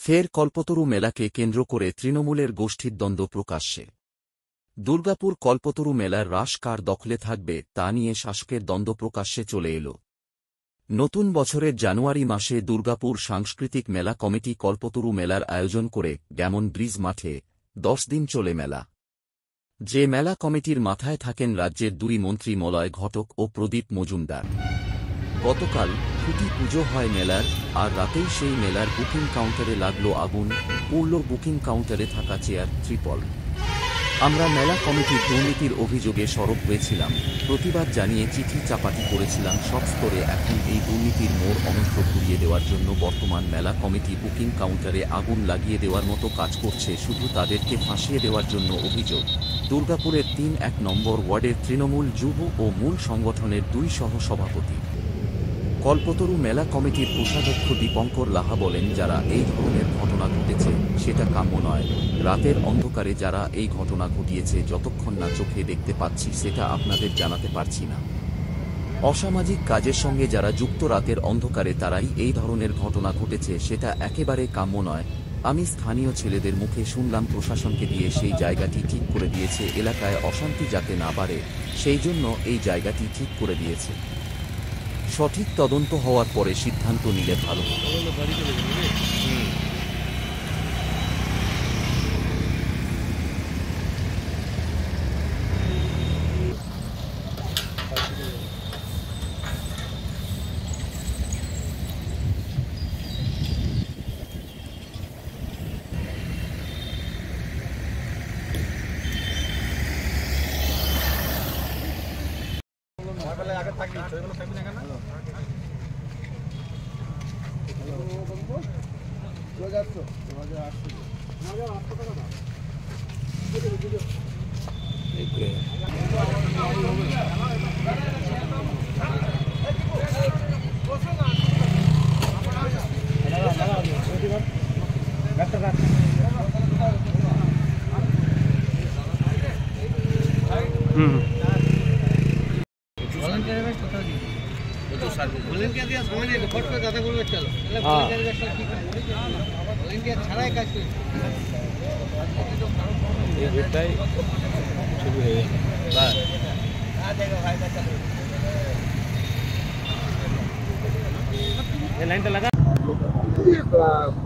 ফের কল্পতরু মেলাকে কেন্দ্র করে তৃণমূলের গোষ্ঠীর দ্বন্দ্ব প্রকাশ্যে। দুর্গাপুর কল্পতরু মেলার রাস কার দখলে থাকবে তা নিয়ে শাসকের দ্বন্দ্ব প্রকাশ্যে চলে এল। নতুন বছরের জানুয়ারি মাসে দুর্গাপুর সাংস্কৃতিক মেলা কমিটি কল্পতরু মেলার আয়োজন করে গ্যামন ব্রিজ মাঠে 10 দিন চলে মেলা। যে মেলা কমিটির মাথায় থাকেন রাজ্যের দুই মন্ত্রী মলয় ঘটক ও প্রদীপ মজুমদার। গতকাল খুঁটি পুজো হয় মেলার, আর রাতেই সেই মেলার বুকিং কাউন্টারে লাগল আগুন, পুড়ল বুকিং কাউন্টারে থাকা চেয়ার, ত্রিপল। আমরা মেলা কমিটির দুর্নীতির অভিযোগে সরব হয়েছিলাম, প্রতিবাদ জানিয়ে চিঠি চাপাতি করেছিলাম সব স্তরে। এখন এই দুর্নীতির মোড় অনন্ত ঘুরিয়ে দেওয়ার জন্য বর্তমান মেলা কমিটি বুকিং কাউন্টারে আগুন লাগিয়ে দেওয়ার মতো কাজ করছে, শুধু তাদেরকে ফাঁসিয়ে দেওয়ার জন্য অভিযোগ। দুর্গাপুরের 3-1 নম্বর ওয়ার্ডের তৃণমূল যুব ও মূল সংগঠনের 2 সহ-সভাপতি। কল্পতরু মেলা কমিটির কোষাধ্যক্ষ দীপঙ্কর লাহা বলেন, যারা এই ধরনের ঘটনা ঘটেছে সেটা কাম্য নয়। রাতের অন্ধকারে যারা এই ঘটনা ঘটিয়েছে, যতক্ষণ না চোখে দেখতে পাচ্ছি সেটা আপনাদের জানাতে পারছি না। অসামাজিক কাজের সঙ্গে যারা যুক্ত, রাতের অন্ধকারে তারাই এই ধরনের ঘটনা ঘটেছে, সেটা একেবারে কাম্য নয়। আমি স্থানীয় ছেলেদের মুখে শুনলাম প্রশাসনকে দিয়ে সেই জায়গাটি ঠিক করে দিয়েছে, এলাকায় অশান্তি যাতে না বাড়ে সেই জন্য এই জায়গাটি ঠিক করে দিয়েছে। সঠিক তদন্ত হওয়ার পরে সিদ্ধান্ত নিলে ভালো হবে।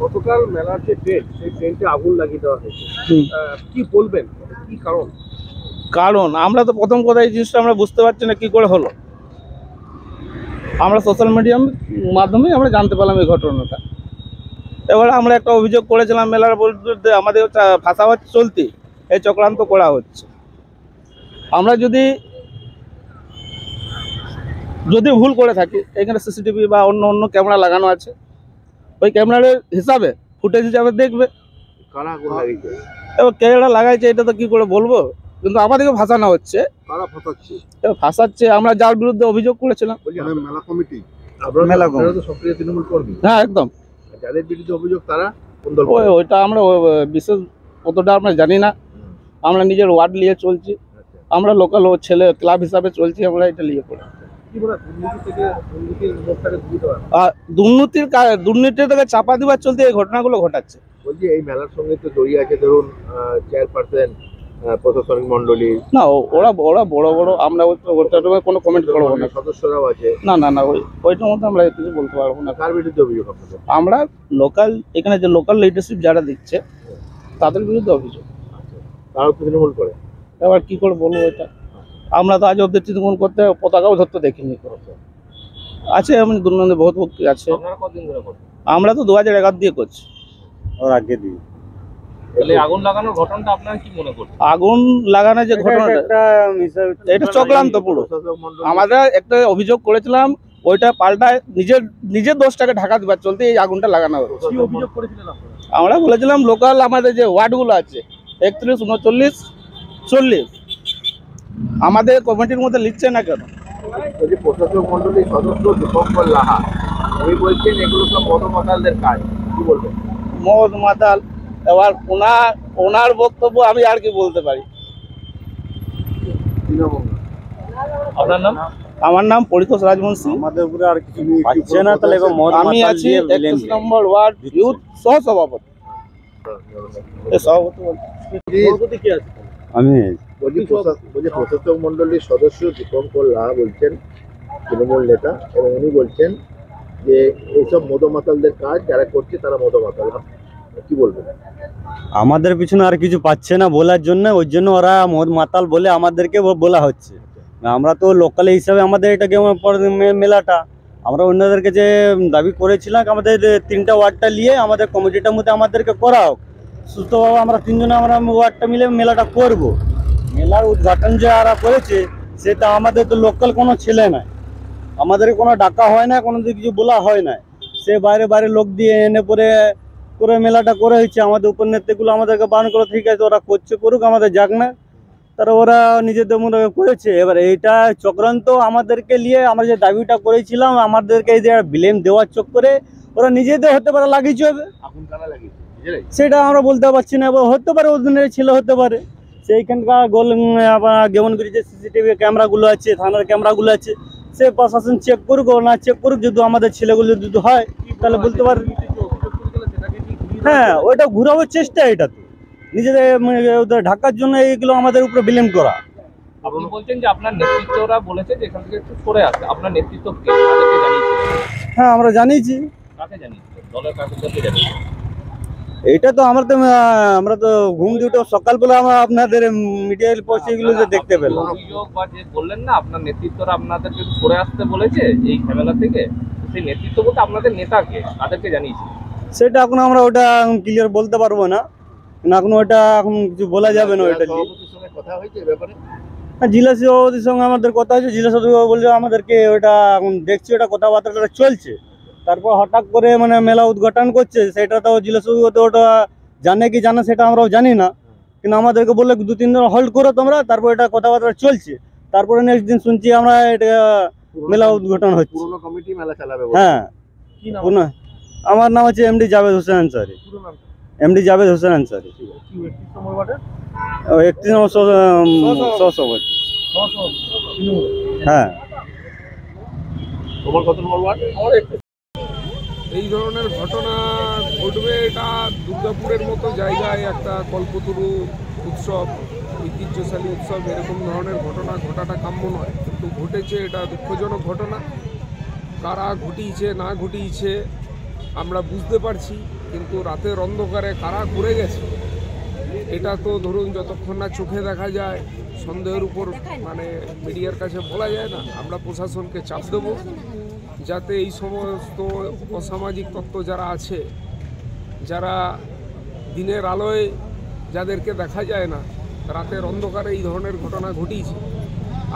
গতকাল মেলার যে ট্রেন, সেই ট্রেনটা আগুন লাগিয়ে দেওয়া হয়েছে, কি বলবেন, কি কারণ? কারণ আমরা তো প্রথম কথা এই জিনিসটা আমরা বুঝতে পারছি না কি করে হলো। আমরা সোশ্যাল মিডিয়ার মাধ্যমে আমরা জানতে পারলাম এই ঘটনাটা। এবারে আমরা একটা অভিযোগ করেছিলাম মেলার বলতে, আমাদের ফাঁসাবাদ চলতি এই চক্রান্ত করা হচ্ছে। আমরা যদি ভুল করে থাকি, এখানে সিসিটিভি বা অন্য ক্যামেরা লাগানো আছে, ওই ক্যামেরার হিসাবে ফুটেজ হিসাবে দেখবে কারা আগুন লাগিয়েছে। এবার ক্যামেরা লাগাইছে এটা তো কি করে বলবো, কিন্তু আমাদেরকে ফাঁসানো হচ্ছে। কারা ফাঁসাচ্ছে? ফাঁসাচ্ছে আমরা যার বিরুদ্ধে অভিযোগ করেছিলাম। মেলা কমিটি, আপনারা তো সক্রিয় তৃণমূল কর্মী। হ্যাঁ, একদম। যাদের বিরুদ্ধে অভিযোগ তারা কোন দল? ওইটা আমরা বিশেষ অতটা আমরা জানি না, আমরা নিজের ওয়ার্ড নিয়ে চলছি, আমরা লোকাল ছেলে ক্লাব হিসাবে চলছি, আমরা এটা নিয়ে পড়ি। দুর্নীতির থেকে চাপা দিবার চলতে এই ঘটনাগুলো ঘটাচ্ছে। বলছি এই মেলার সঙ্গে তো জড়িয়ে আছে ধরুন চেয়ারপারসন, প্রশাসনিক মন্ডলী। না, ওরা বড় আমরা কোনো কমেন্ট করবো না। সদস্যরাও আছে। না ওইটার মধ্যে আমরা কিছু বলতে পারবো না। কার বিরুদ্ধে অভিযোগ আপনাদের? আমরা লোকাল, এখানে যে লোকাল লিডারশিপ যারা দিচ্ছে তাদের বিরুদ্ধে অভিযোগ। তারাও তৃণমূল করে। এবার কি করে বলবো এটা, আমরা তো আজ অব্দি তৃণমূল করতে পতাকাও ধরতে দেখিনি। আছে এমন দুর্নীতি বহুত আছে। আমরা তো 2011 দিয়ে করছি, ওর আগে দিয়ে। আগুন লাগানোর ঘটনাটা আপনারা কি মনে করছেন? আগুন লাগানোর যে ঘটনাটা এটা চক্রান্ত পুরো। আমরা একটা অভিযোগ করেছিলাম, ওইটা পাল্টায় নিজের দোষটাকে ঢাকা দিবার চলতে এই আগুনটা লাগানো হয়েছে। কি অভিযোগ করেছিলেন আপনারা? আমরা বলেছিলাম লোকাল আমাদের যে ওয়ার্ডগুলো আছে 31, 39, 40 আমাদের কমিটির মধ্যে লিখছে না কেন? যদি প্রশাসক মন্ডলীর সদস্য দীপঙ্কর লাহা উনি বলছেন এগুলো সব মদ মাতালদের কাজ, কি বলবেন? মদ মাতাল, এবার ওনার বক্তব্য আমি আর কি বলতে পারি। আপনার নাম? আমার নাম পরিতোষ রাজবংশী। আমাদের উপরে আর কিছু পাচ্ছে না, তাহলে এবার মদ আমি মাতাল আছি দিয়ে 31 নম্বর ওয়ার্ড ইউথ সহ সভাপতি। সভাপতি কি আছে? আমি বলছি প্রশাসক মন্ডলীর সদস্য দীপঙ্কর লাহা বলছেন, তৃণমূল নেতা, এবং উনি বলছেন যে এইসব মদমাতালদের কাজ যারা করছে তারা মদমাতাল। কি বলবেন? আমাদের পিছনে আর কিছু পাচ্ছে না বলার জন্য, ওই জন্য ওরা মদ মাতাল বলে আমাদেরকে বলা হচ্ছে। আমরা তো লোকাল হিসাবে আমাদের এটাকে মেলাটা আমরা অন্যদেরকে যে দাবি করেছিলাম, আমাদের 3টা ওয়ার্ডটা নিয়ে আমাদের কমিটিটার মধ্যে আমাদেরকে করা হোক সুস্থভাবে। আমরা 3 জনে আমরা ওয়ার্ডটা মিলে মেলাটা করব। মেলার উদ্ঘাটন যে ওরা করেছে সেটা আমাদের তো লোকাল কোনো ছেলে নাই, আমাদেরকে কোনো ডাকা হয় না, কোনো কিছু বলা হয় না। সে বাইরে বাইরে লোক দিয়ে এনে পরে করে মেলাটা করে হয়েছে। আমাদের উপনেতাগুলো আমাদেরকে বারণ করে, ঠিক আছে ওরা করছে করুক, আমাদের যাক না। তারা ওরা নিজেদের মনে করেছে। এবার এইটা চক্রান্ত আমাদেরকে নিয়ে আমরা যে দাবিটা করেছিলাম, আমাদেরকে এই যে ব্লেম দেওয়ার চক্করে ওরা নিজেদের হতে পারে লাগিয়েছে হবে, সেটা আমরা বলতে পারছি না। এবার হতে পারে ওদের ছেলে হতে পারে, সেইখানকার গেমনগিরি যে সিসিটিভি ক্যামেরাগুলো আছে, থানার ক্যামেরাগুলো আছে, সে প্রশাসন চেক করুক না চেক করুক, যদি আমাদের ছেলেগুলো যদি হয় তাহলে বলতে পারে। হ্যাঁ, ওইটা ঘুরাবার চেষ্টা, এটা তো নিজেদের ওদের ঢাকার জন্য এইগুলো আমাদের উপরে ব্লেম করা। আপনি বলছেন যে আপনার নেতৃত্বরা বলেছে যে এখান থেকে একটু সরে আসতে, আপনার নেতৃত্ব কাকে জানিয়েছে? হ্যাঁ, আমরা জানিয়েছি। কাকে জানিয়েছে? দলের কাকে জানিয়েছে? এইটা তো আমরা তো ঘুম দিয়ে উঠে সকালবেলা আমরা আপনাদের মিডিয়ার পোস্ট এগুলো যে দেখতে পেলাম। অভিযোগ বা যে বললেন না আপনার নেতৃত্বরা আপনাদেরকে একটু সরে আসতে বলেছে এই ঝামেলা থেকে, সেই নেতৃত্ব বলতে আপনাদের নেতাকে কাদেরকে জানিয়েছে? সেটা এখন আমরা ওটা ক্লিয়ার বলতে পারবো না, এখন ওটা এখন কিছু বলা যাবে না। ওইটা কথা হয়েছে ব্যাপারে? হ্যাঁ, জেলা সভাপতির সঙ্গে আমাদের কথা হয়েছে। জেলা সভাপতি বলছে আমাদেরকে ওটা এখন দেখছি, ওটা কথাবার্তাটা চলছে। তারপর হঠাৎ করে মানে মেলা উদ্ঘাটন করছে, সেটা তো জেলা সভাপতি ওটা জানে কি জানে সেটা আমরাও জানি না, কিন্তু আমাদেরকে বললে 2-3 দিন হোল্ড করো তোমরা, তারপর এটা কথাবার্তা চলছে। তারপরে নেক্সট দিন শুনছি আমরা এটা মেলা উদ্ঘাটন হচ্ছে। পুরনো কমিটি মেলা চালাবে? হ্যাঁ, আমার নাম হচ্ছে এমডি জাভেদ হোসেন আনসারি। এমডি জাভেদ হোসেন আনসারি। 31 নম্বর সহসভাপতি। হ্যাঁ। তোমার কত নম্বর ওয়ার্ড? এই ধরনের ঘটনা ঘটবে, এটা দুর্গাপুরের মতো জায়গায় একটা কল্পতরু উৎসব, ঐতিহ্যশালী উৎসব, এরকম ধরনের ঘটনা ঘটাটা কাম্য নয়, কিন্তু ঘটেছে। এটা দুঃখজনক ঘটনা। কারা ঘটিয়েছে না ঘটিয়েছে আমরা বুঝতে পারছি, কিন্তু রাতের অন্ধকারে কারা করে গেছে এটা তো ধরুন যতক্ষণ না চোখে দেখা যায়, সন্দেহের উপর মানে মিডিয়ার কাছে বলা যায় না। আমরা প্রশাসনকে চাপ দেবো যাতে এই সমস্ত অসামাজিক তত্ত্ব যারা আছে, যারা দিনের আলোয় যাদেরকে দেখা যায় না, রাতের অন্ধকারে এই ধরনের ঘটনা ঘটিয়েছে,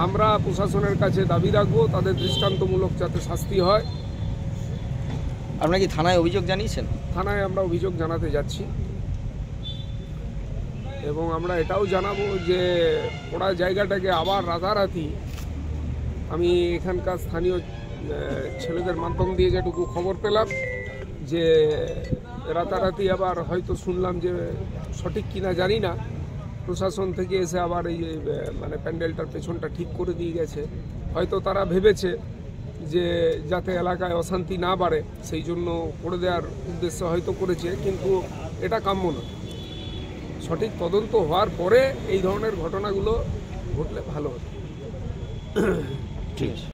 আমরা প্রশাসনের কাছে দাবি রাখবো তাদের দৃষ্টান্তমূলক যাতে শাস্তি হয়। আপনারা কি থানায় অভিযোগ জানিয়েছেন? থানায় আমরা অভিযোগ জানাতে যাচ্ছি, এবং আমরা এটাও জানাবো যে ওরা জায়গাটাকে আবার রাতারাতি, আমি এখানকার স্থানীয় ছেলেদের মাধ্যম দিয়ে যেটুকু খবর পেলাম যে রাতারাতি আবার হয়তো শুনলাম যে সঠিক কিনা জানি না, প্রশাসন থেকে এসে আবার এই মানে প্যান্ডেলটার পেছনটা ঠিক করে দিয়ে গেছে। হয়তো তারা ভেবেছে যে যাতে এলাকায় অশান্তি না বাড়ে সেই জন্য করে দেওয়ার উদ্দেশ্য হয়তো করেছে, কিন্তু এটা কাম্য না। সঠিক তদন্ত হওয়ার পরে এই ধরনের ঘটনাগুলো ঘটলে ভালো হতো। ঠিক আছে।